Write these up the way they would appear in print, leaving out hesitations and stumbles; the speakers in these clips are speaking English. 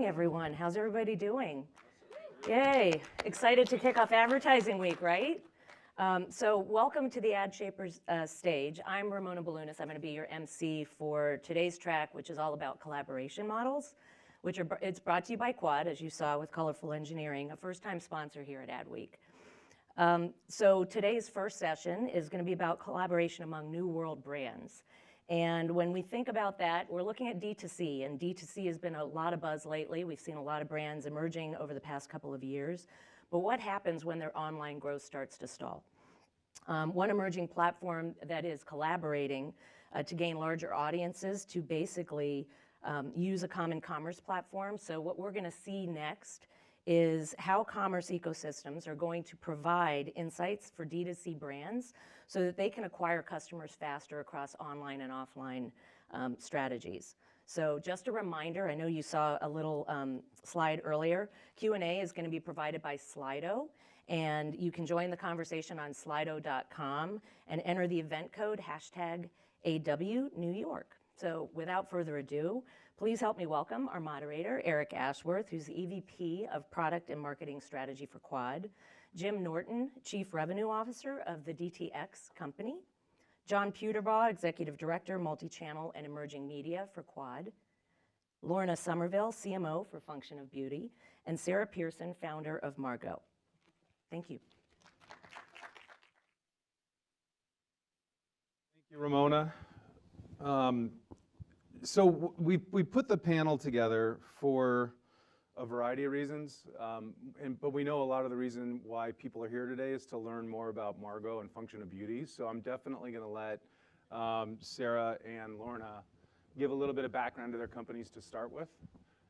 morning, everyone. How's everybody doing? Yay. Excited to kick off Advertising Week, right? So welcome to the Ad Shapers stage. I'm Ramona Balunas. I'm going to be your MC for today's track, which is all about collaboration models, it's brought to you by Quad, as you saw with Colorful Engineering, a first-time sponsor here at Ad Week. So today's first session is going to be about collaboration among new world brands. And when we think about that, we're looking at D2C, and D2C has been a lot of buzz lately. We've seen a lot of brands emerging over the past couple of years. But what happens when their online growth starts to stall? One emerging platform that is collaborating to gain larger audiences to basically use a common commerce platform. So what we're going to see next is how commerce ecosystems are going to provide insights for D2C brands so that they can acquire customers faster across online and offline strategies. So just a reminder, I know you saw a little slide earlier. Q&A is going to be provided by Slido, and you can join the conversation on slido.com and enter the event code #AWNewYork. So without further ado, please help me welcome our moderator, Eric Ashworth, who's the EVP of Product and Marketing Strategy for Quad, Jim Norton, Chief Revenue Officer of the DTX Company, John Puterbaugh, Executive Director, Multi-Channel and Emerging Media for Quad, Lorna Somerville, CMO for Function of Beauty, and Sarah Pearson, founder of Margot. Thank you. Thank you, Ramona. So we put the panel together for a variety of reasons, but we know a lot of the reason why people are here today is to learn more about Margot and Function of Beauty. So I'm definitely going to let Sarah and Lorna give a little bit of background to their companies to start with.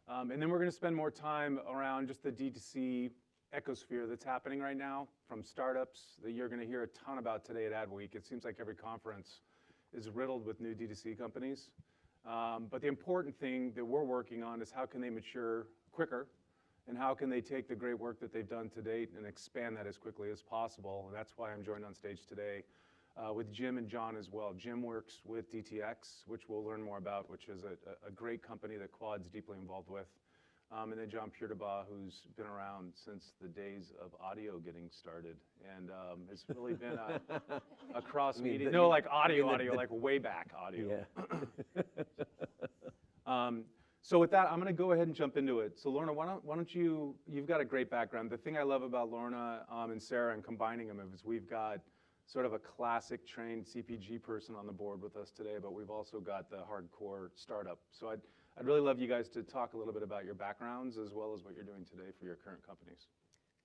And then we're going to spend more time around just the D2C ecosphere that's happening right now, from startups that you're going to hear a ton about today at Ad Week. It seems like every conference is riddled with new D2C companies. But the important thing that we're working on is how can they mature quicker, and how can they take the great work that they've done to date and expand that as quickly as possible. And that's why I'm joined on stage today with Jim and John as well. Jim works with DTX, which we'll learn more about, which is a great company that Quad's deeply involved with. And then John Puterbaugh, who's been around since the days of audio getting started, and has really been a cross-media. No, like audio, like way back audio. Yeah. So with that, I'm going to go ahead and jump into it. So Lorna, why don't you've got a great background. The thing I love about Lorna and Sarah and combining them is we've got sort of a classic trained CPG person on the board with us today, but we've also got the hardcore startup. So I'd really love you guys to talk a little bit about your backgrounds as well as what you're doing today for your current companies.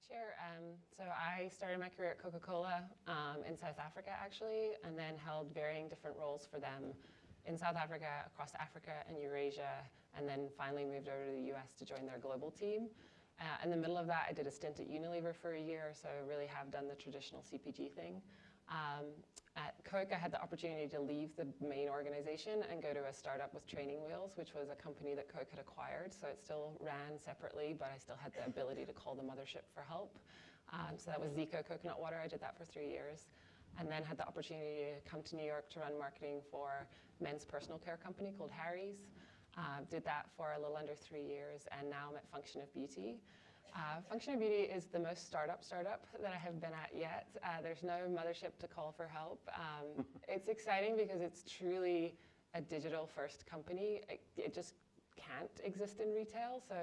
Sure. So I started my career at Coca-Cola in South Africa, actually, and then held varying different roles for them in South Africa, across Africa and Eurasia, and then finally moved over to the US to join their global team. In the middle of that, I did a stint at Unilever for a year, so I really have done the traditional CPG thing. At Coke, I had the opportunity to leave the main organization and go to a startup with Training Wheels, which was a company that Coke had acquired. So it still ran separately, but I still had the ability to call the mothership for help. So that was Zico Coconut Water. I did that for 3 years. And then had the opportunity to come to New York to run marketing for men's personal care company called Harry's. Did that for a little under 3 years, and now I'm at Function of Beauty. Function of Beauty is the most startup that I have been at yet. There's no mothership to call for help. It's exciting because it's truly a digital-first company. It just can't exist in retail. So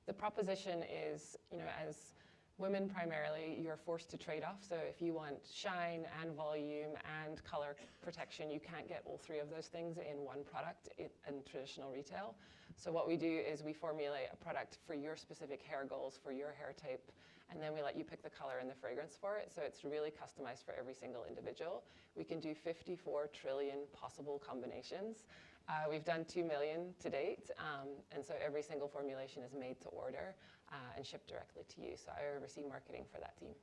the proposition is, as women primarily, you're forced to trade off. So if you want shine and volume and color protection, you can't get all three of those things in one product in traditional retail. So what we do is we formulate a product for your specific hair goals, for your hair type, and then we let you pick the color and the fragrance for it. So it's really customized for every single individual. We can do 54 trillion possible combinations. We've done 2 million to date, and so every single formulation is made to order and shipped directly to you. So I oversee marketing for that team.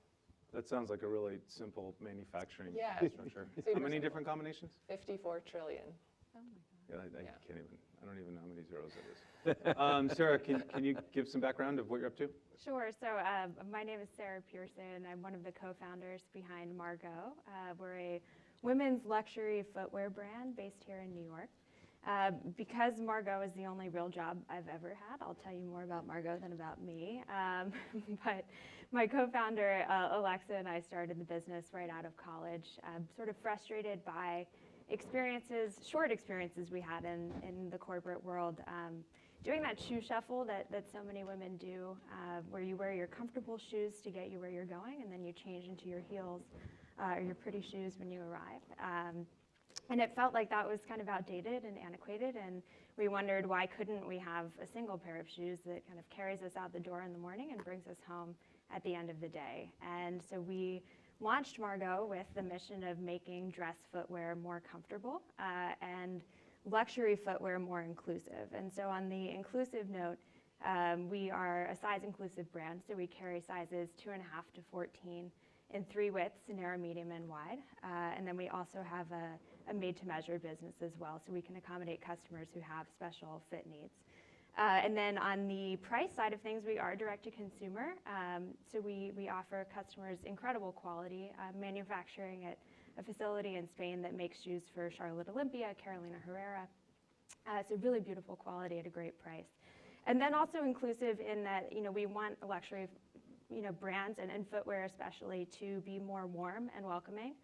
That sounds like a really simple manufacturing structure. How many different combinations? 54 trillion. Oh my God. Yeah, I don't even know how many zeros it is. Sarah, can you give some background of what you're up to? Sure. So my name is Sarah Pearson. I'm one of the co-founders behind Margot. We're a women's luxury footwear brand based here in New York. Because Margot is the only real job I've ever had, I'll tell you more about Margot than about me. But my co-founder, Alexa, and I started the business right out of college, sort of frustrated by short experiences we had in the corporate world. Doing that shoe shuffle that so many women do, where you wear your comfortable shoes to get you where you're going, and then you change into your heels or your pretty shoes when you arrive. And it felt like that was kind of outdated and antiquated, and we wondered why couldn't we have a single pair of shoes that kind of carries us out the door in the morning and brings us home at the end of the day. And so we launched Margot with the mission of making dress footwear more comfortable and luxury footwear more inclusive. And so on the inclusive note, we are a size inclusive brand, so we carry sizes 2.5 to 14 in 3 widths, narrow, medium, and wide. And then we also have a made-to-measure business as well, so we can accommodate customers who have special fit needs. And then on the price side of things, we are direct-to-consumer. So we offer customers incredible quality, manufacturing at a facility in Spain that makes shoes for Charlotte Olympia, Carolina Herrera. So really beautiful quality at a great price. And then also inclusive in that, we want luxury, brands and footwear especially to be more warm and welcoming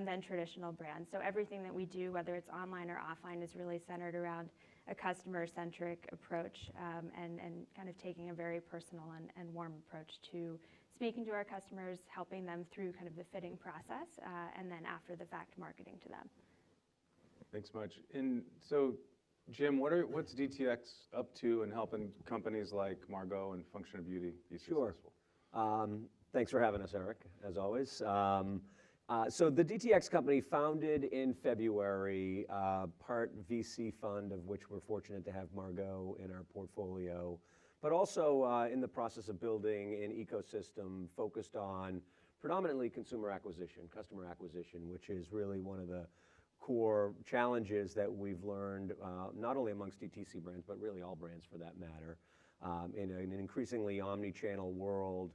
than traditional brands. So everything that we do, whether it's online or offline, is really centered around a customer-centric approach and kind of taking a very personal and warm approach to speaking to our customers, helping them through kind of the fitting process, and then after the fact marketing to them. Thanks much. And so, Jim, what's DTX up to in helping companies like Margot and Function of Beauty be successful? Thanks for having us, Eric, as always. So the DTX company, founded in February, part VC fund, of which we're fortunate to have Margot in our portfolio, but also in the process of building an ecosystem focused on predominantly consumer acquisition, customer acquisition, which is really one of the core challenges that we've learned, not only amongst DTC brands, but really all brands for that matter, in an increasingly omni-channel world,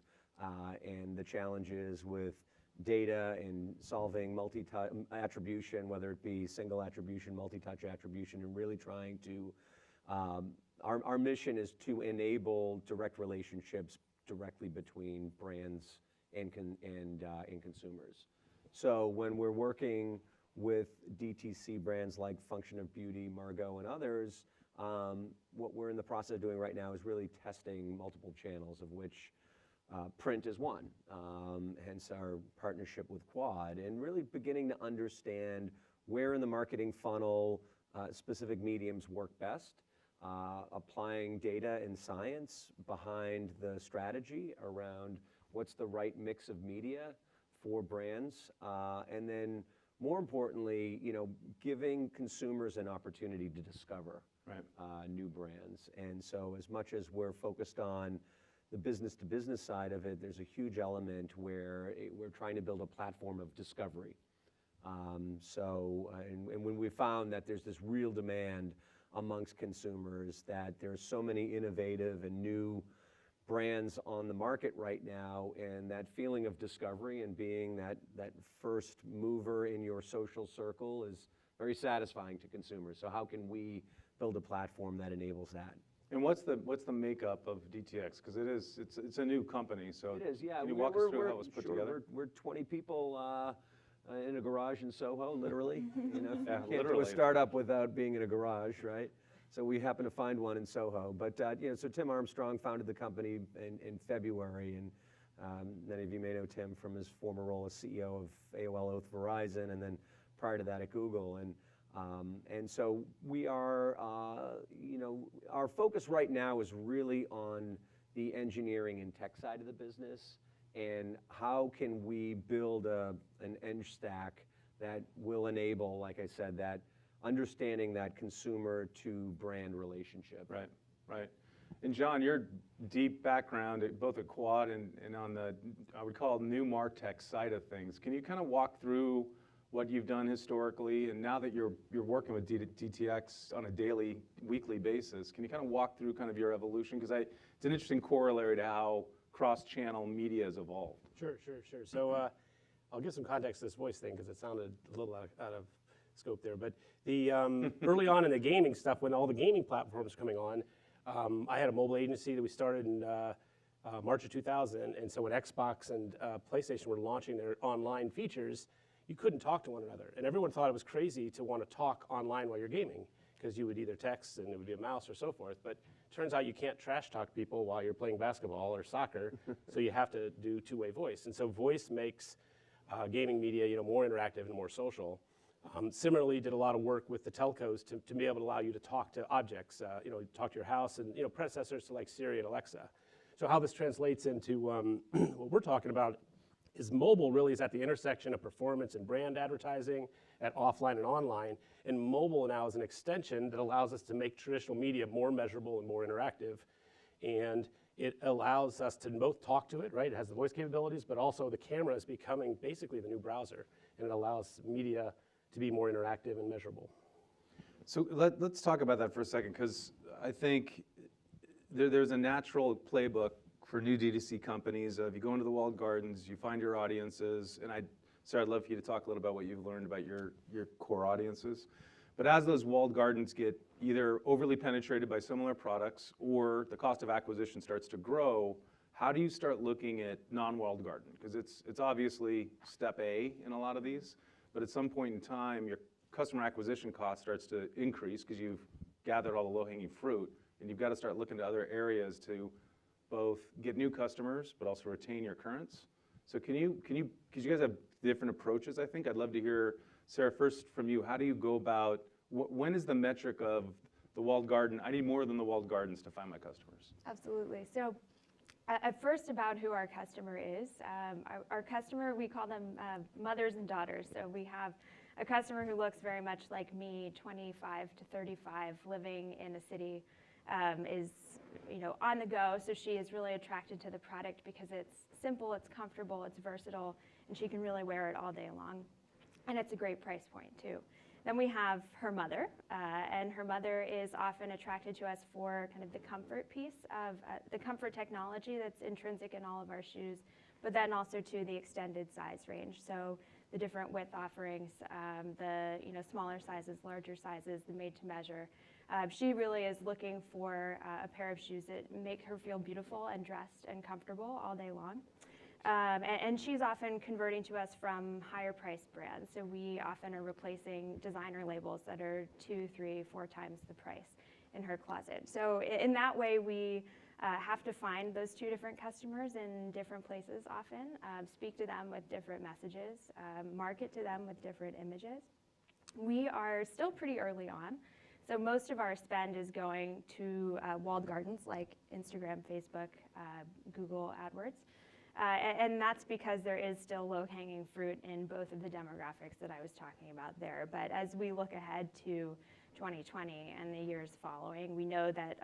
and the challenges with data and solving multi-touch attribution, whether it be single attribution, multi-touch attribution, and really trying to, our mission is to enable direct relationships directly between brands and consumers. So when we're working with DTC brands like Function of Beauty, Margot, and others, what we're in the process of doing right now is really testing multiple channels, of which print is one, hence our partnership with Quad, and really beginning to understand where in the marketing funnel specific mediums work best, applying data and science behind the strategy around what's the right mix of media for brands, and then more importantly, giving consumers an opportunity to discover new brands. And so as much as we're focused on the business-to-business side of it, there's a huge element where we're trying to build a platform of discovery. And when we found that there's this real demand amongst consumers, that there's so many innovative and new brands on the market right now, and that feeling of discovery and being that first mover in your social circle is very satisfying to consumers. So how can we build a platform that enables that? And what's the makeup of DTX? Because it's a new company, so it is, yeah. Can you walk us through how it was put together? We're 20 people in a garage in Soho, literally. Yeah, Can't do a startup without being in a garage, right? So we happen to find one in Soho. But so Tim Armstrong founded the company in February, and many of you may know Tim from his former role as CEO of AOL Oath Verizon, and then prior to that at Google. And so we are, our focus right now is really on the engineering and tech side of the business, and how can we build an eng stack that will enable, like I said, that understanding that consumer to brand relationship. Right. And John, your deep background both at Quad and on the, I would call it new MarTech side of things. Can you kind of walk through what you've done historically, and now that you're working with DTX on a daily, weekly basis, can you kind of walk through kind of your evolution? Because it's an interesting corollary to how cross-channel media has evolved. Sure. So I'll give some context to this voice thing, because it sounded a little out of scope there. But the early on in the gaming stuff, when all the gaming platforms were coming on, I had a mobile agency that we started in March of 2000. And so when Xbox and PlayStation were launching their online features, you couldn't talk to one another. And everyone thought it was crazy to want to talk online while you're gaming, because you would either text and it would be a mouse or so forth. But it turns out you can't trash talk people while you're playing basketball or soccer, so you have to do two-way voice. And so voice makes gaming media, more interactive and more social. Similarly, did a lot of work with the telcos to be able to allow you to talk to objects, talk to your house, and predecessors to like Siri and Alexa. So how this translates into what we're talking about is mobile really is at the intersection of performance and brand advertising at offline and online. And mobile now is an extension that allows us to make traditional media more measurable and more interactive. And it allows us to both talk to it, right? It has the voice capabilities, but also the camera is becoming basically the new browser. And it allows media to be more interactive and measurable. So let's talk about that for a second, because I think there's a natural playbook for new D2C companies. If you go into the walled gardens, you find your audiences, and Sarah, I'd love for you to talk a little about what you've learned about your core audiences. But as those walled gardens get either overly penetrated by similar products or the cost of acquisition starts to grow, how do you start looking at non-walled garden? Because it's obviously step A in a lot of these, but at some point in time, your customer acquisition cost starts to increase because you've gathered all the low-hanging fruit, and you've got to start looking to other areas to both get new customers, but also retain your currents. So because you guys have different approaches, I think. I'd love to hear, Sarah, first from you. How do you go about, when is the metric of the walled garden? I need more than the walled gardens to find my customers. Absolutely. So at first about who our customer is. Our customer, we call them mothers and daughters. So we have a customer who looks very much like me, 25 to 35, living in a city, is on the go. So she is really attracted to the product because it's simple, it's comfortable, it's versatile, and she can really wear it all day long. And it's a great price point too. Then we have her mother, and her mother is often attracted to us for kind of the comfort piece of the comfort technology that's intrinsic in all of our shoes, but then also to the extended size range. So the different width offerings, the smaller sizes, larger sizes, the made to measure. She really is looking for a pair of shoes that make her feel beautiful and dressed and comfortable all day long. And she's often converting to us from higher priced brands. So we often are replacing designer labels that are 2, 3, 4 times the price in her closet. So in that way, we have to find those two different customers in different places often, speak to them with different messages, market to them with different images. We are still pretty early on. So most of our spend is going to walled gardens like Instagram, Facebook, Google AdWords. And that's because there is still low-hanging fruit in both of the demographics that I was talking about there. But as we look ahead to 2020 and the years following, we know that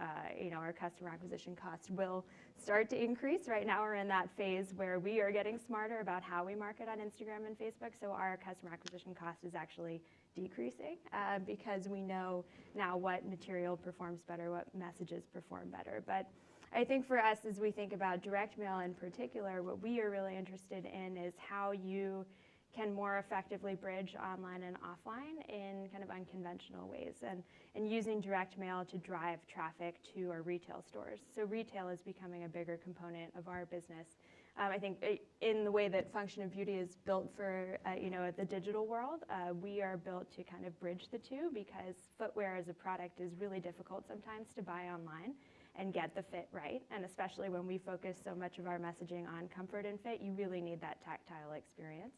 our customer acquisition cost will start to increase. Right now we're in that phase where we are getting smarter about how we market on Instagram and Facebook. So our customer acquisition cost is actually decreasing because we know now what material performs better, what messages perform better. But I think for us, as we think about direct mail in particular, what we are really interested in is how you can more effectively bridge online and offline in kind of unconventional ways, and using direct mail to drive traffic to our retail stores. So retail is becoming a bigger component of our business. I think in the way that Function of Beauty is built for, the digital world, we are built to kind of bridge the two, because footwear as a product is really difficult sometimes to buy online and get the fit right. And especially when we focus so much of our messaging on comfort and fit, you really need that tactile experience.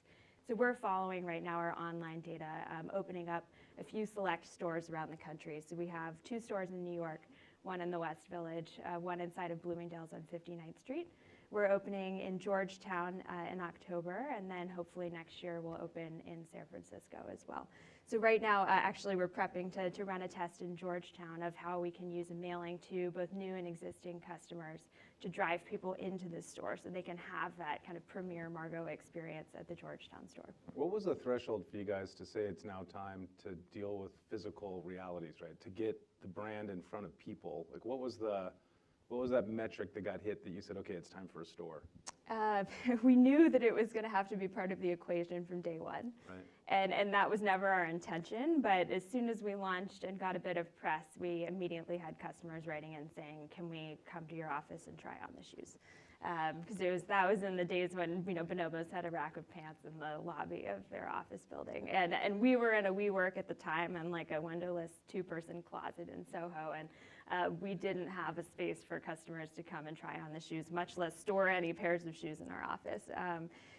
So we're following right now our online data, opening up a few select stores around the country. So we have 2 stores in New York, one in the West Village, one inside of Bloomingdale's on 59th Street. We're opening in Georgetown in October, and then hopefully next year we'll open in San Francisco as well. So right now, actually, we're prepping to run a test in Georgetown of how we can use a mailing to both new and existing customers to drive people into the store so they can have that kind of premier Margot experience at the Georgetown store. What was the threshold for you guys to say it's now time to deal with physical realities, right? To get the brand in front of people? Like, what was that metric that got hit that you said, okay, it's time for a store? We knew that it was going to have to be part of the equation from day one. Right. And that was never our intention, but as soon as we launched and got a bit of press, we immediately had customers writing in saying, can we come to your office and try on the shoes? Because that was in the days when Bonobos had a rack of pants in the lobby of their office building, and we were in a WeWork at the time, and like a windowless 2-person closet in Soho, and we didn't have a space for customers to come and try on the shoes, much less store any pairs of shoes in our office.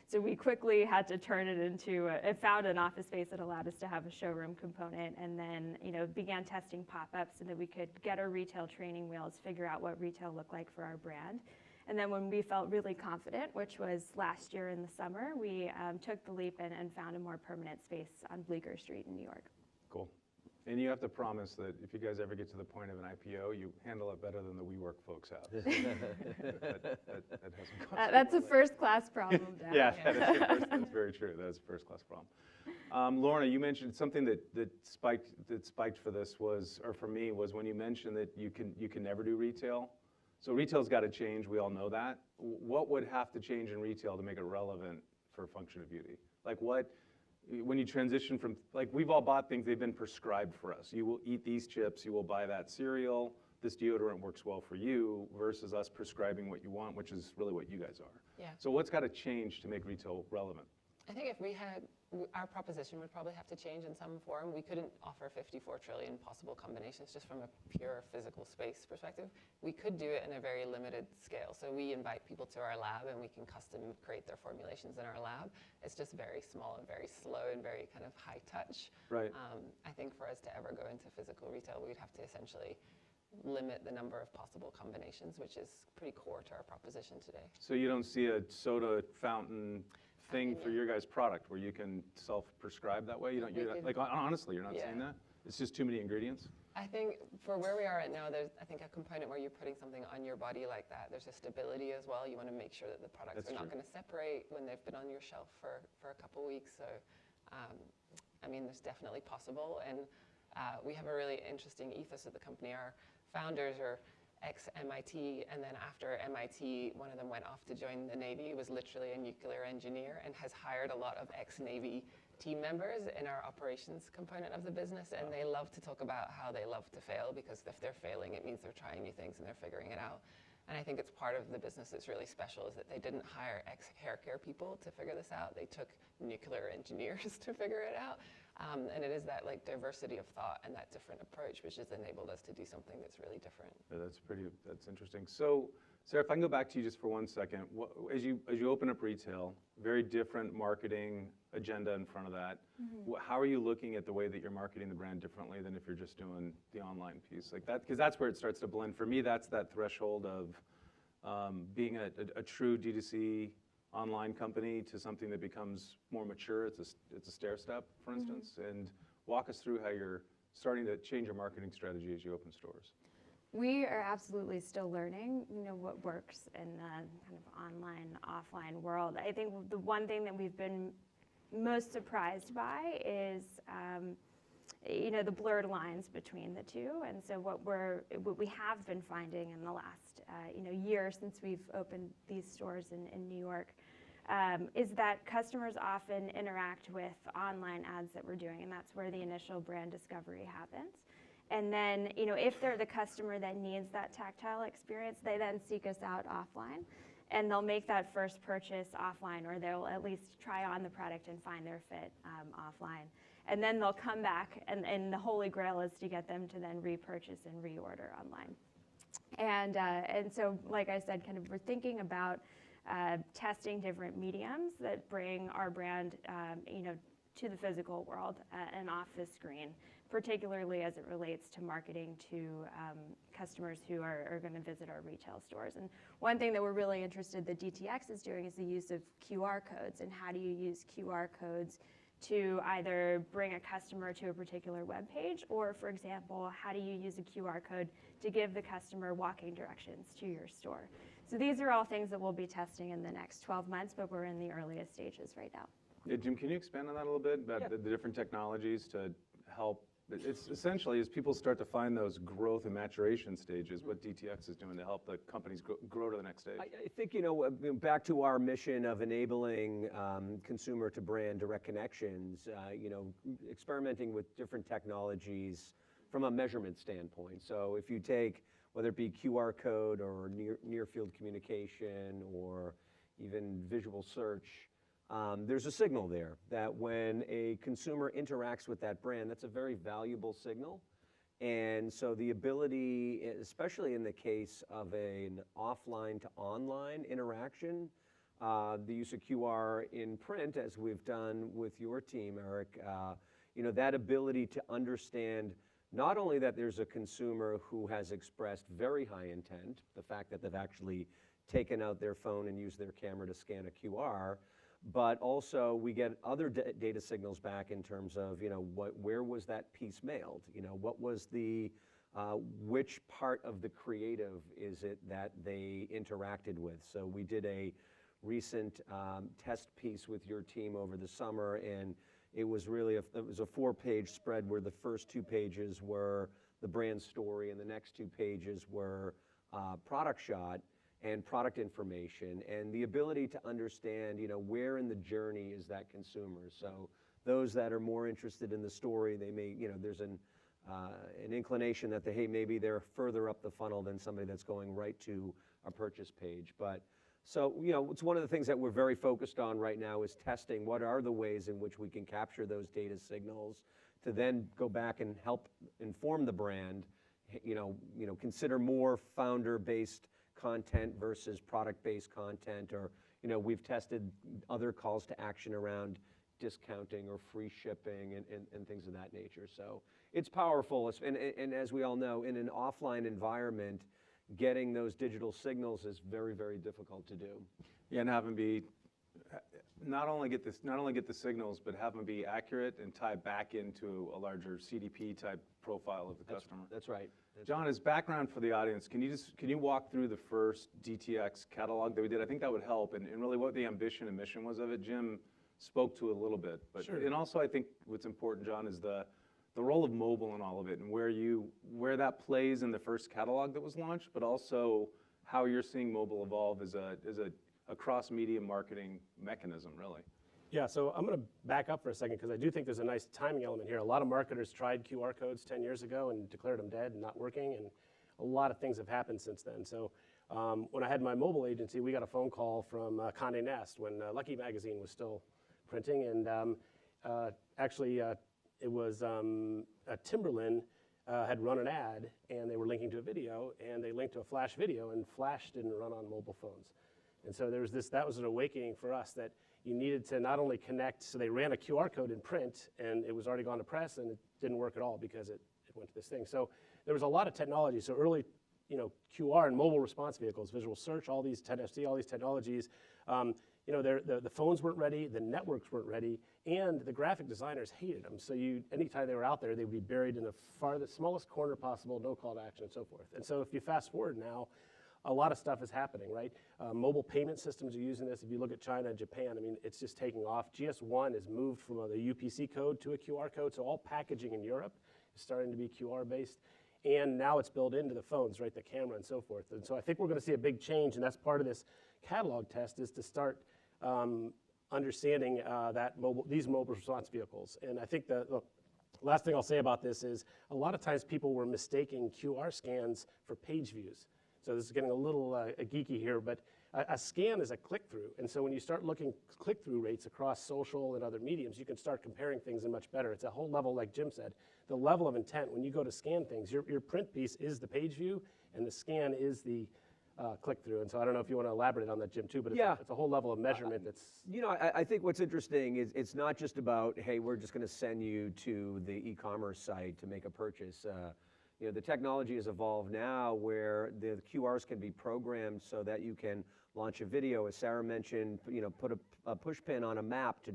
So we quickly had to turn it into, found an office space that allowed us to have a showroom component, and then began testing pop-ups so that we could get our retail training wheels, figure out what retail looked like for our brand. And then when we felt really confident, which was last year in the summer, we took the leap and found a more permanent space on Bleecker Street in New York. Cool. And you have to promise that if you guys ever get to the point of an IPO, you handle it better than the WeWork folks have. that hasn't gone That's so a well. first-class problem to have. Yeah, that's very true. That's a first-class problem. Lorna, you mentioned something that spiked for this was, or for me, was when you mentioned that you can never do retail. So retail's got to change. We all know that. What would have to change in retail to make it relevant for function of beauty? Like when you transition from, like we've all bought things, they've been prescribed for us. You will eat these chips, you will buy that cereal, this deodorant works well for you, versus us prescribing what you want, which is really what you guys are. Yeah. So what's got to change to make retail relevant? I think if we had, our proposition would probably have to change in some form. We couldn't offer 54 trillion possible combinations just from a pure physical space perspective. We could do it in a very limited scale. So we invite people to our lab and we can custom create their formulations in our lab. It's just very small and very slow and very kind of high touch. Right. I think for us to ever go into physical retail, we'd have to essentially limit the number of possible combinations, which is pretty core to our proposition today. So you don't see a soda fountain thing for your guys' product where you can self-prescribe that way? You're not, like honestly, you're not seeing that? It's just too many ingredients? I think for where we are right now, there's I think a component where you're putting something on your body like that. There's a stability as well. You want to make sure that the products are not going to separate when they've been on your shelf for a couple weeks. So, I mean, there's definitely possible. And we have a really interesting ethos at the company. Our founders are ex-MIT, and then after MIT, one of them went off to join the Navy, was literally a nuclear engineer, and has hired a lot of ex-Navy team members in our operations component of the business, and they love to talk about how they love to fail, because if they're failing, it means they're trying new things and they're figuring it out. And I think it's part of the business that's really special is that they didn't hire ex-hair care people to figure this out. They took nuclear engineers to figure it out. And it is that like diversity of thought and that different approach which has enabled us to do something that's really different. Yeah, that's interesting. So, Sarah, if I can go back to you just for 1 second. As you open up retail, very different marketing agenda in front of that. How are you looking at the way that you're marketing the brand differently than if you're just doing the online piece like that? Because that's where it starts to blend. For me, that's that threshold of being a true D2C online company to something that becomes more mature. It's a stair step, for instance. And walk us through how you're starting to change your marketing strategy as you open stores. We are absolutely still learning, what works in the kind of online, offline world. I think the one thing that we've been most surprised by is, the blurred lines between the two. And so what we have been finding in the last, year since we've opened these stores in New York, is that customers often interact with online ads that we're doing, and that's where the initial brand discovery happens. And then, if they're the customer that needs that tactile experience, they then seek us out offline, and they'll make that first purchase offline, or they'll at least try on the product and find their fit offline. And then they'll come back, and the holy grail is to get them to then repurchase and reorder online. And so, like I said, kind of we're thinking about testing different mediums that bring our brand, to the physical world and off the screen, particularly as it relates to marketing to customers who are going to visit our retail stores. And one thing that we're really interested that DTX is doing is the use of QR codes, and how do you use QR codes to either bring a customer to a particular web page, or, for example, how do you use a QR code to give the customer walking directions to your store? So these are all things that we'll be testing in the next 12 months, but we're in the earliest stages right now. Yeah, Jim, can you expand on that a little bit, about the different technologies to help It's essentially, as people start to find those growth and maturation stages, what DTX is doing to help the companies grow to the next stage. I think, back to our mission of enabling consumer to brand direct connections, experimenting with different technologies from a measurement standpoint. So if you take, whether it be QR code or near field communication or even visual search, there's a signal there that when a consumer interacts with that brand, that's a very valuable signal. And so the ability, especially in the case of an offline to online interaction, the use of QR in print, as we've done with your team, Eric, that ability to understand not only that there's a consumer who has expressed very high intent, the fact that they've actually taken out their phone and used their camera to scan a QR, but also we get other data signals back in terms of, where was that piece mailed? What was which part of the creative is it that they interacted with? So we did a recent test piece with your team over the summer, and it was really it was a 4-page spread where the first 2 pages were the brand story and the next 2 pages were product shot and product information, and the ability to understand, where in the journey is that consumer. So those that are more interested in the story, they may, there's an inclination that maybe they're further up the funnel than somebody that's going right to a purchase page. But so, it's one of the things that we're very focused on right now is testing what are the ways in which we can capture those data signals to then go back and help inform the brand, consider more founder-based content versus product-based content, or we've tested other calls to action around discounting or free shipping and things of that nature. So it's powerful, and as we all know, in an offline environment, getting those digital signals is very, very difficult to do. Yeah, and have them be not only get the signals, but have them be accurate and tie back into a larger CDP type profile of the customer. That's right. John, as background for the audience, can you walk through the first DTX catalog that we did? I think that would help, and really what the ambition and mission was of it. Jim spoke to it a little bit, but Sure. And also I think what's important, John, is the role of mobile in all of it, and where that plays in the first catalog that was launched, but also how you're seeing mobile evolve as a cross-media marketing mechanism, really. Yeah, so I'm going to back up for a second because I do think there's a nice timing element here. A lot of marketers tried QR codes 10 years ago and declared them dead and not working, and a lot of things have happened since then. So when I had my mobile agency, we got a phone call from Condé Nast when Lucky Magazine was still printing, and actually it was Timberland had run an ad, and they were linking to a video, and they linked to a Flash video, and Flash didn't run on mobile phones. And so that was an awakening for us that you needed to not only connect, so they ran a QR code in print, and it was already gone to press, and it didn't work at all because it went to this thing. So there was a lot of technology. So early, QR and mobile response vehicles, visual search, all these 10SD, all these technologies, the phones weren't ready, the networks weren't ready, and the graphic designers hated them. So anytime they were out there, they would be buried in the smallest corner possible, no call to action, and so forth. And so if you fast forward now, a lot of stuff is happening, right? Mobile payment systems are using this. If you look at China and Japan, it's just taking off. GS1 has moved from the UPC code to a QR code, so all packaging in Europe is starting to be QR-based. And now it's built into the phones, right, the camera and so forth. And so I think we're going to see a big change, and that's part of this catalog test is to start understanding these mobile response vehicles. And I think the last thing I'll say about this is a lot of times people were mistaking QR scans for page views. So this is getting a little geeky here, but a scan is a click-through. And so when you start looking click-through rates across social and other mediums, you can start comparing things in much better. It's a whole level, like Jim said, the level of intent. When you go to scan things, your print piece is the page view, and the scan is the click-through. And so I don't know if you want to elaborate on that, Jim, too, but it's a whole level of measurement that's... I think what's interesting is it's not just about, hey, we're just going to send you to the e-commerce site to make a purchase. The technology has evolved now where the QRs can be programmed so that you can launch a video, as Sarah mentioned, put a push pin on a map to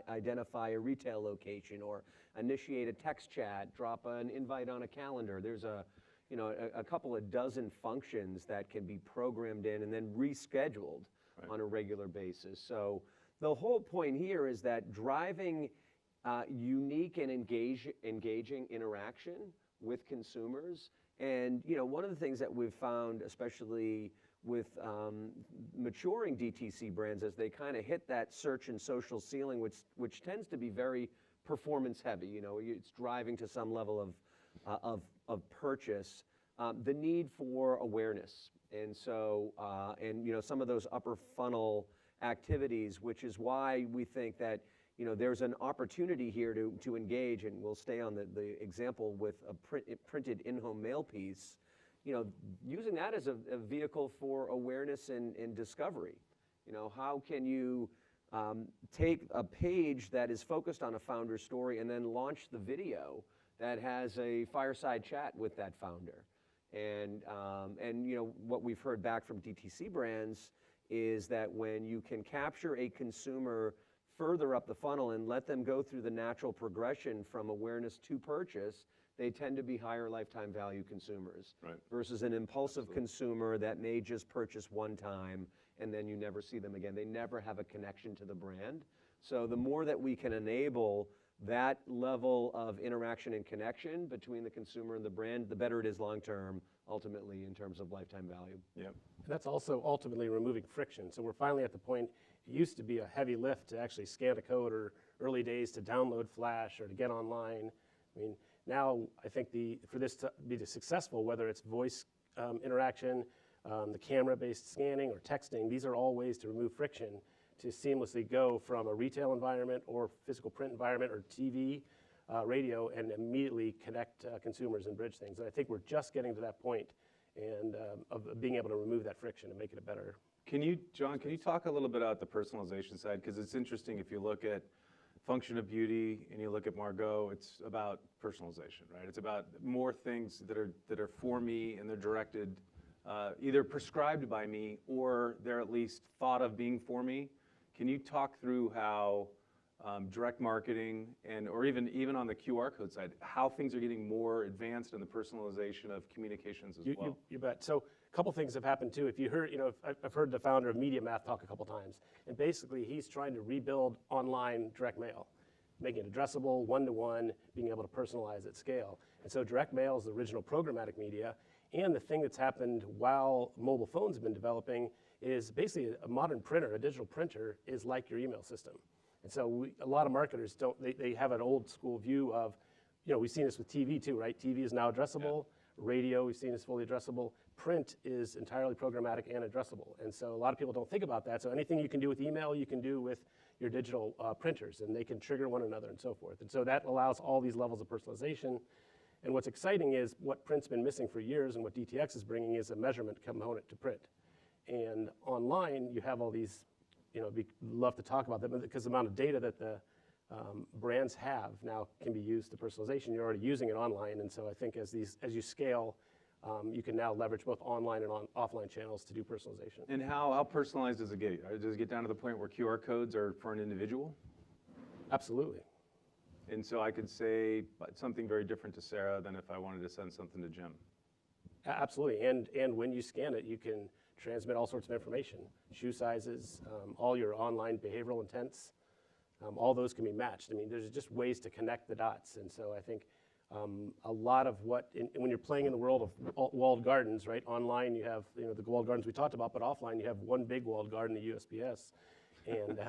identify a retail location, or initiate a text chat, drop an invite on a calendar. There's a couple of dozen functions that can be programmed in and then rescheduled on a regular basis. So the whole point here is that driving unique and engaging interaction with consumers. And one of the things that we've found, especially with maturing DTC brands, as they kind of hit that search and social ceiling, which tends to be very performance heavy. It's driving to some level of purchase. The need for awareness, and so some of those upper funnel activities, which is why we think that there's an opportunity here to engage, and we'll stay on the example with a printed in-home mail piece, using that as a vehicle for awareness and discovery. How can you take a page that is focused on a founder's story and then launch the video that has a fireside chat with that founder? And what we've heard back from DTC brands is that when you can capture a consumer further up the funnel and let them go through the natural progression from awareness to purchase, they tend to be higher lifetime value consumers. Right. Versus an impulsive consumer that may just purchase one time and then you never see them again. They never have a connection to the brand. So the more that we can enable that level of interaction and connection between the consumer and the brand, the better it is long term, ultimately, in terms of lifetime value. Yep. And that's also ultimately removing friction. So we're finally at the point, it used to be a heavy lift to actually scan a code, or early days to download Flash or to get online. I mean, now I think for this to be successful, whether it's voice interaction, the camera-based scanning, or texting, these are all ways to remove friction to seamlessly go from a retail environment or physical print environment or TV, radio, and immediately connect consumers and bridge things. And I think we're just getting to that point and of being able to remove that friction and make it a better. John, can you talk a little bit about the personalization side? Because it's interesting, if you look at Function of Beauty and you look at Margot, it's about personalization, right? It's about more things that are for me, and they're directed, either prescribed by me or they're at least thought of being for me. Can you talk through how direct marketing or even on the QR code side, how things are getting more advanced in the personalization of communications as well? You bet. So a couple things have happened too. If you heard, I've heard the founder of Media Math talk a couple times, and basically he's trying to rebuild online direct mail, making it addressable, one-to-one, being able to personalize at scale. And so direct mail is the original programmatic media, and the thing that's happened while mobile phones have been developing is basically a modern printer, a digital printer, is like your email system. And so a lot of marketers they have an old school view of, we've seen this with TV too, right? TV is now addressable. Yeah. Radio, we've seen is fully addressable. Print is entirely programmatic and addressable. And so a lot of people don't think about that. So anything you can do with email, you can do with your digital printers, and they can trigger one another and so forth. And so that allows all these levels of personalization. And what's exciting is what print's been missing for years, and what DTX is bringing is a measurement component to print. And online, you have all these, we love to talk about them because the amount of data that the brands have now can be used to personalization. You're already using it online, and so I think as you scale, you can now leverage both online and offline channels to do personalization. And how personalized does it get? Does it get down to the point where QR codes are for an individual? Absolutely. And so I could say something very different to Sarah than if I wanted to send something to Jim. Absolutely, and when you scan it, you can transmit all sorts of information, shoe sizes, all your online behavioral intents, all those can be matched. I mean, there's just ways to connect the dots. And so I think a lot of when you're playing in the world of walled gardens, right? Online you have the walled gardens we talked about, but offline you have one big walled garden, the USPS. And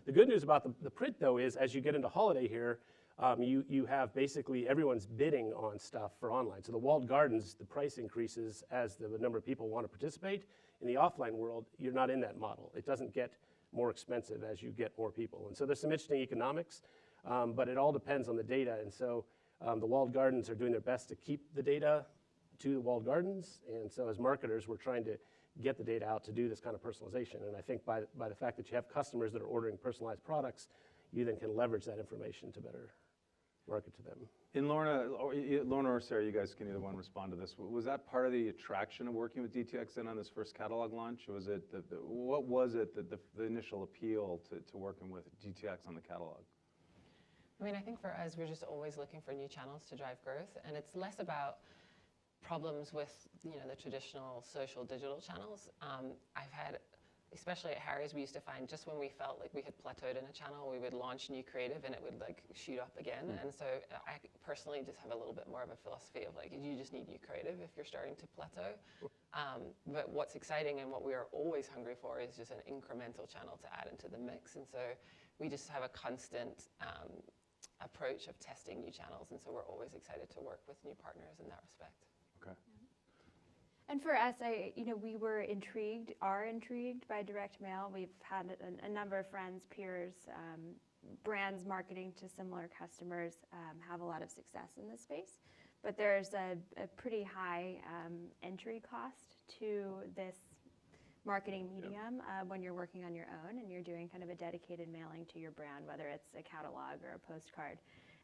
the good news about the print, though, is as you get into holiday here, you have basically everyone's bidding on stuff for online. So the walled gardens, the price increases as the number of people want to participate. In the offline world, you're not in that model. It doesn't get more expensive as you get more people. And so there's some interesting economics, but it all depends on the data. And so the walled gardens are doing their best to keep the data to the walled gardens. And so as marketers, we're trying to get the data out to do this kind of personalization. And I think by the fact that you have customers that are ordering personalized products, you then can leverage that information to better market to them. And Lorna or Sarah, you guys can either one respond to this. Was that part of the attraction of working with DTX then on this first catalog launch? Or was it what was it that the initial appeal to working with DTX on the catalog? I mean, I think for us, we're just always looking for new channels to drive growth, and it's less about problems with the traditional social digital channels. I've had especially at Harry's, we used to find just when we felt like we had plateaued in a channel, we would launch new creative and it would like shoot up again. And so I personally just have a little bit more of a philosophy of like, you just need new creative if you're starting to plateau. But what's exciting and what we are always hungry for is just an incremental channel to add into the mix. And so we just have a constant approach of testing new channels. And so we're always excited to work with new partners in that respect. Okay. And for us, we are intrigued by direct mail. We've had a number of friends, peers, brands marketing to similar customers have a lot of success in this space. But there's a pretty high entry cost to this marketing medium when you're working on your own and you're doing kind of a dedicated mailing to your brand, whether it's a catalog or a postcard.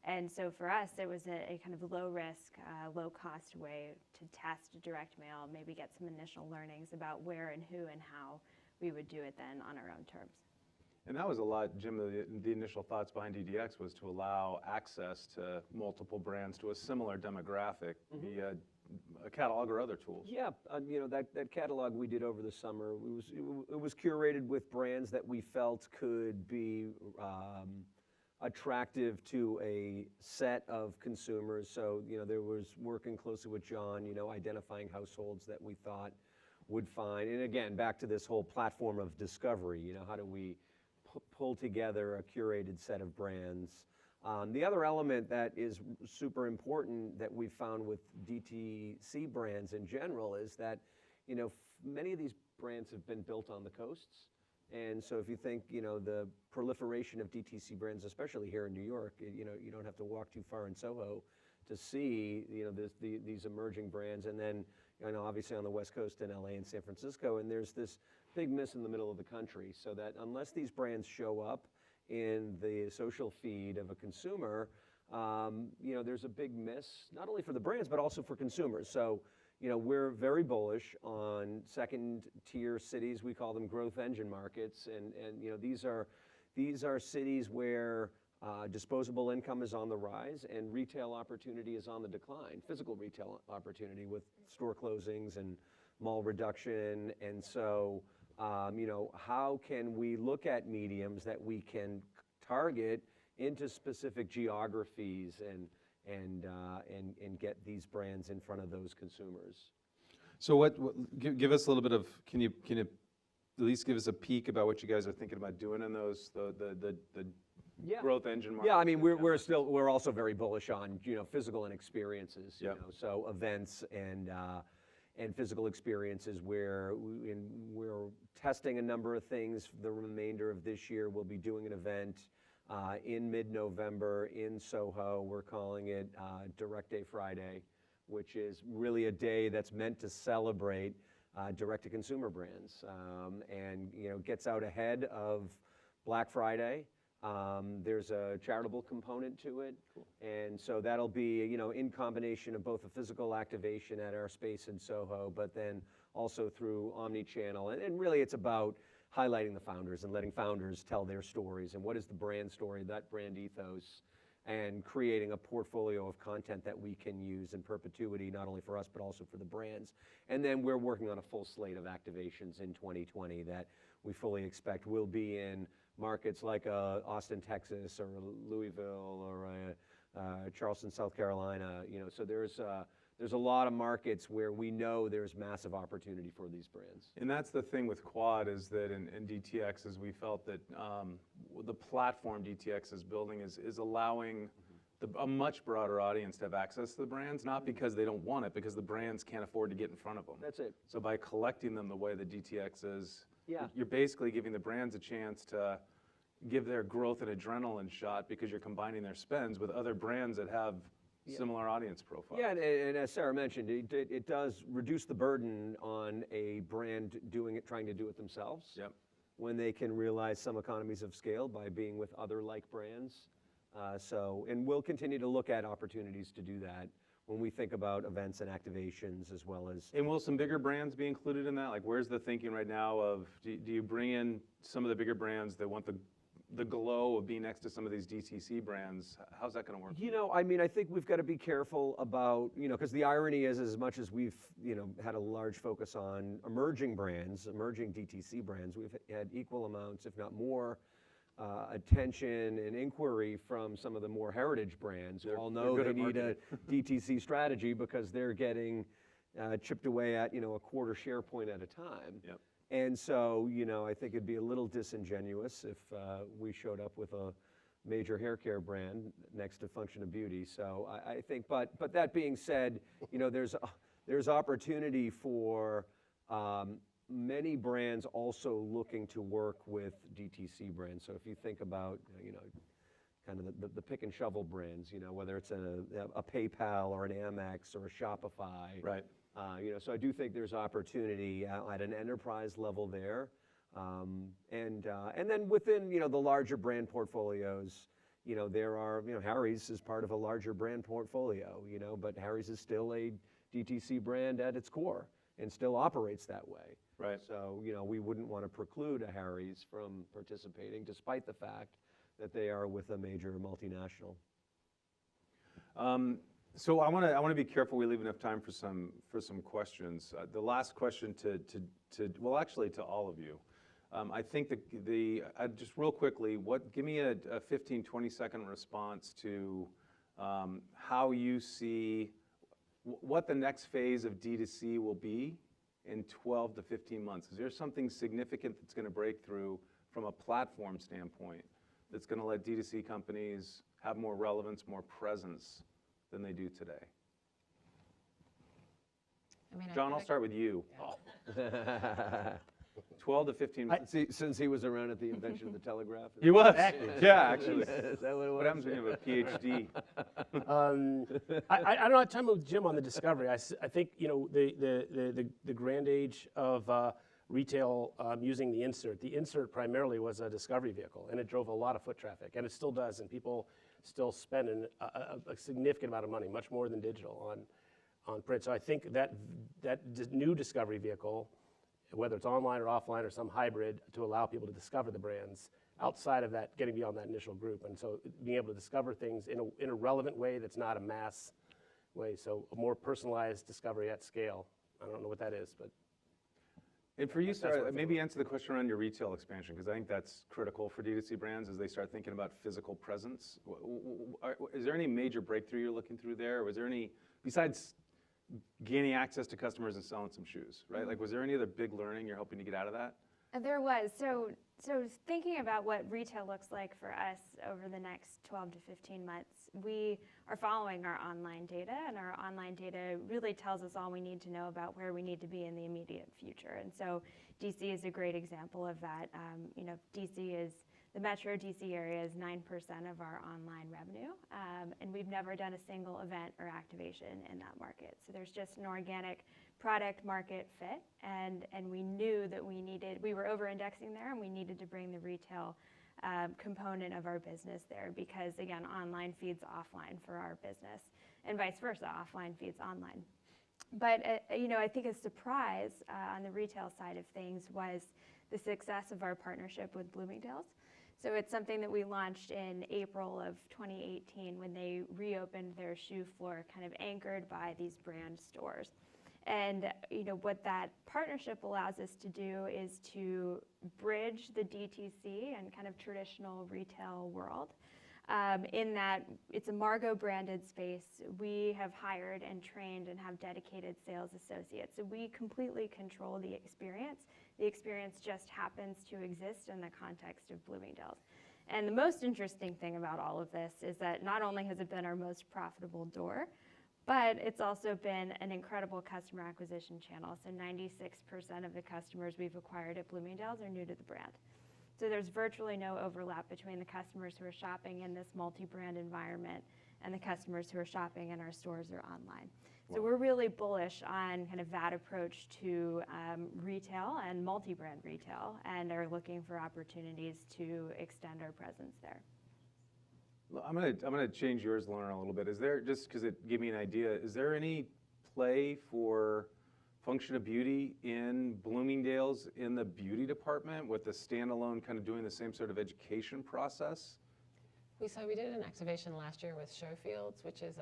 And so for us, it was a kind of low risk, low cost way to test direct mail, maybe get some initial learnings about where and who and how we would do it then on our own terms. And that was a lot, Jim, the initial thoughts behind DDX was to allow access to multiple brands to a similar demographic via a catalog or other tools. Yeah, that catalog we did over the summer, it was curated with brands that we felt could be attractive to a set of consumers. So, there was working closely with John, identifying households that we thought would find. And again, back to this whole platform of discovery, how do we pull together a curated set of brands? The other element that is super important that we've found with DTC brands in general is that, many of these brands have been built on the coasts. And so if you think, the proliferation of DTC brands, especially here in New York, you don't have to walk too far in Soho to see, these emerging brands. And then, obviously on the West Coast in LA and San Francisco, and there's this big miss in the middle of the country. So that unless these brands show up in the social feed of a consumer, there's a big miss, not only for the brands, but also for consumers. So, we're very bullish on second-tier cities. We call them growth engine markets, and these are cities where disposable income is on the rise and retail opportunity is on the decline. Physical retail opportunity with store closings and mall reduction, and so how can we look at mediums that we can target into specific geographies and get these brands in front of those consumers? So give us a little bit of, can you at least give us a peek about what you guys are thinking about doing in those, the growth engine markets? Yeah, I mean, we're also very bullish on, physical and experiences, so events and physical experiences where we're testing a number of things. The remainder of this year, we'll be doing an event in mid-November in Soho. We're calling it Direct Day Friday, which is really a day that's meant to celebrate direct-to-consumer brands and gets out ahead of Black Friday. There's a charitable component to it. Cool. And so that'll be, in combination of both a physical activation at our space in Soho, but then also through omni-channel. And really it's about highlighting the founders and letting founders tell their stories and what is the brand story, that brand ethos, and creating a portfolio of content that we can use in perpetuity, not only for us, but also for the brands. And then we're working on a full slate of activations in 2020 that we fully expect will be in markets like Austin, Texas, or Louisville, or Charleston, South Carolina. So there's a lot of markets where we know there's massive opportunity for these brands. And that's the thing with Quad is that in DTX is we felt that the platform DTX is building is allowing a much broader audience to have access to the brands, not because they don't want it, because the brands can't afford to get in front of them. That's it. So by collecting them the way that DTX is, yeah, you're basically giving the brands a chance to give their growth an adrenaline shot because you're combining their spends with other brands that have similar audience profiles. Yeah, and as Sarah mentioned, it does reduce the burden on a brand trying to do it themselves. Yep. When they can realize some economies of scale by being with other like brands. And we'll continue to look at opportunities to do that when we think about events and activations as well as. And will some bigger brands be included in that? Like, where's the thinking right now of, do you bring in some of the bigger brands that want the glow of being next to some of these DTC brands? How's that going to work? You know, I mean, I think we've got to be careful about, you know, because the irony is, as much as we've, you know, had a large focus on emerging brands, emerging DTC brands, we've had equal amounts, if not more, attention and inquiry from some of the more heritage brands who all know they need a DTC strategy because they're getting chipped away at, you know, a quarter share point at a time. Yep. And so, you know, I think it'd be a little disingenuous if we showed up with a major hair care brand next to Function of Beauty. So I think, but that being said, you know, there's opportunity for many brands also looking to work with DTC brands. So if you think about, you know, kind of the pick and shovel brands, you know, whether it's a PayPal or an Amex or a Shopify. Right. You know, so I do think there's opportunity at an enterprise level there. And then within, you know, the larger brand portfolios, you know, there are, you know, Harry's is part of a larger brand portfolio, you know, but Harry's is still a DTC brand at its core and still operates that way. Right. So, you know, we wouldn't want to preclude a Harry's from participating despite the fact that they are with a major multinational. So I want to be careful we leave enough time for some questions. The last question well, actually to all of you. I think just real quickly, give me a 15, 20-second response to how you see what the next phase of D2C will be in 12 to 15 months. Is there something significant that's going to break through from a platform standpoint that's going to let D2C companies have more relevance, more presence than they do today? I mean, John, I'll start with you. 12 to 15 months. See, since he was around at the invention of the telegraph. He was. Exactly. Yeah, actually. Is that what it was? What happens when you have a PhD? I don't know. I'm talking with Jim on the discovery. I think, you know, the grand age of retail using the insert. The insert primarily was a discovery vehicle, and it drove a lot of foot traffic, and it still does, and people still spend a significant amount of money, much more than digital, on print. So I think that new discovery vehicle, whether it's online or offline or some hybrid, to allow people to discover the brands outside of that, getting beyond that initial group. And so being able to discover things in a relevant way that's not a mass way. So a more personalized discovery at scale. I don't know what that is, but. And for you, Sarah, maybe answer the question around your retail expansion, because I think that's critical for D2C brands as they start thinking about physical presence. Is there any major breakthrough you're looking through there? Or was there any, besides gaining access to customers and selling some shoes, right? Like, was there any other big learning you're hoping to get out of that? There was. So thinking about what retail looks like for us over the next 12 to 15 months, we are following our online data, and our online data really tells us all we need to know about where we need to be in the immediate future. And so DC is a great example of that. You know, the metro DC area is 9% of our online revenue, and we've never done a single event or activation in that market. So there's just an organic product market fit, and we knew that we were over-indexing there, and we needed to bring the retail component of our business there, because again, online feeds offline for our business, and vice versa, offline feeds online. But you know, I think a surprise on the retail side of things was the success of our partnership with Bloomingdale's. So it's something that we launched in April of 2018 when they reopened their shoe floor, kind of anchored by these brand stores. And you know, what that partnership allows us to do is to bridge the DTC and kind of traditional retail world. In that it's a Margot branded space. We have hired and trained and have dedicated sales associates. So we completely control the experience. The experience just happens to exist in the context of Bloomingdale's. And the most interesting thing about all of this is that not only has it been our most profitable door, but it's also been an incredible customer acquisition channel. So 96% of the customers we've acquired at Bloomingdale's are new to the brand. So there's virtually no overlap between the customers who are shopping in this multi-brand environment and the customers who are shopping in our stores or online. So we're really bullish on kind of that approach to retail and multi-brand retail, and are looking for opportunities to extend our presence there. I'm gonna change yours, Lauren, a little bit. Is there, just because it gave me an idea, is there any play for function of beauty in Bloomingdale's in the beauty department with the standalone kind of doing the same sort of education process? We did an activation last year with Showfields, which is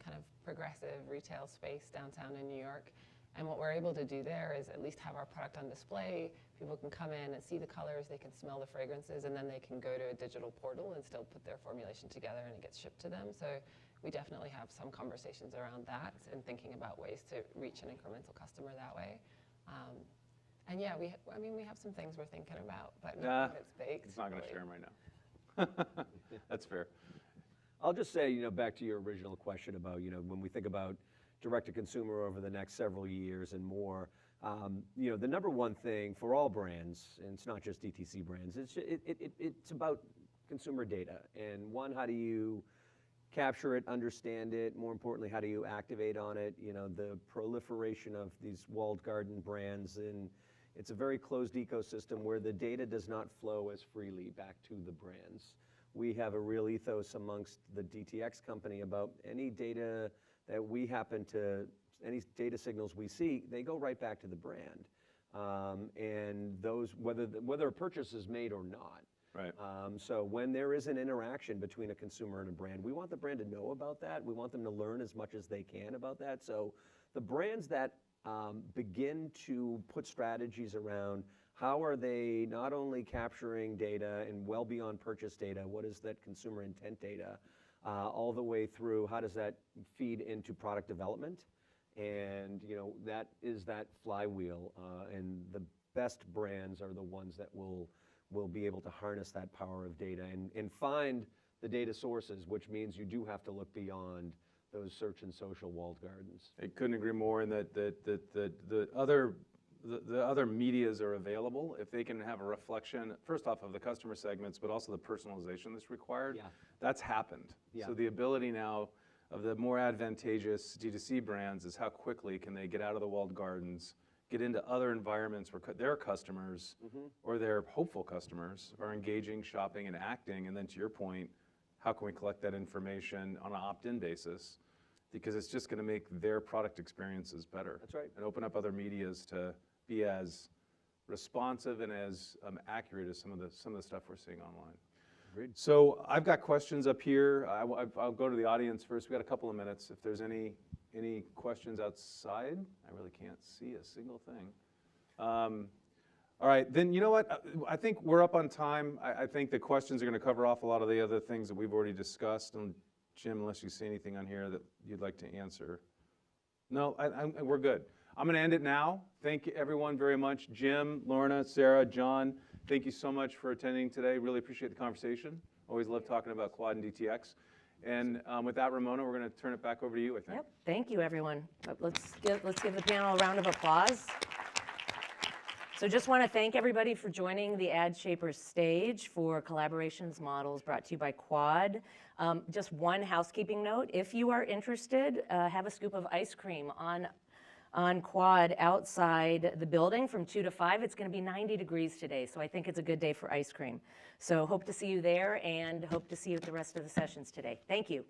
kind of progressive retail space downtown in New York. And what we're able to do there is at least have our product on display. People can come in and see the colors, they can smell the fragrances, and then they can go to a digital portal and still put their formulation together and it gets shipped to them. So we definitely have some conversations around that and thinking about ways to reach an incremental customer that way. And yeah, we have some things we're thinking about, but nothing that's baked. It's not going to really. share them right now. That's fair. I'll just say, back to your original question about, when we think about direct-to-consumer over the next several years and more, the number one thing for all brands, and it's not just DTC brands, it's about consumer data. And one, how do you capture it, understand it? More importantly, how do you activate on it? The proliferation of these walled garden brands, and it's a very closed ecosystem where the data does not flow as freely back to the brands. We have a real ethos amongst the DTX company about any data that we any data signals we see, they go right back to the brand. And those, whether a purchase is made or not. Right. So when there is an interaction between a consumer and a brand, we want the brand to know about that. We want them to learn as much as they can about that. So the brands that begin to put strategies around how are they not only capturing data and well beyond purchase data, what is that consumer intent data, all the way through how does that feed into product development? And that is that flywheel, and the best brands are the ones that will be able to harness that power of data and find the data sources, which means you do have to look beyond those search and social walled gardens. I couldn't agree more in that the other medias are available if they can have a reflection, first off, of the customer segments, but also the personalization that's required. Yeah. That's happened. Yeah. So the ability now of the more advantageous D2C brands is how quickly can they get out of the walled gardens, get into other environments where their customers or their hopeful customers are engaging, shopping, and acting. And then to your point, how can we collect that information on an opt-in basis? Because it's just going to make their product experiences better. That's right. And open up other medias to be as responsive and as accurate as some of the stuff we're seeing online. Agreed. So I've got questions up here. I'll go to the audience first. We've got a couple of minutes. If there's any questions outside, I really can't see a single thing. All right, then you know what? I think we're up on time. I think the questions are going to cover off a lot of the other things that we've already discussed. And Jim, unless you see anything on here that you'd like to answer. No, we're good. I'm going to end it now. Thank you everyone very much. Jim, Lorna, Sarah, John, thank you so much for attending today. Really appreciate the conversation. Always love talking about Quad and DTX. And with that, Ramona, we're going to turn it back over to you, I think. Yep. Thank you, everyone. Let's give the panel a round of applause. So just want to thank everybody for joining the Ad Shapers stage for Collaborations Models brought to you by Quad. Just one housekeeping note. If you are interested, have a scoop of ice cream on Quad outside the building from 2 to 5. It's going to be 90 degrees today, so I think it's a good day for ice cream. So hope to see you there and hope to see you at the rest of the sessions today. Thank you.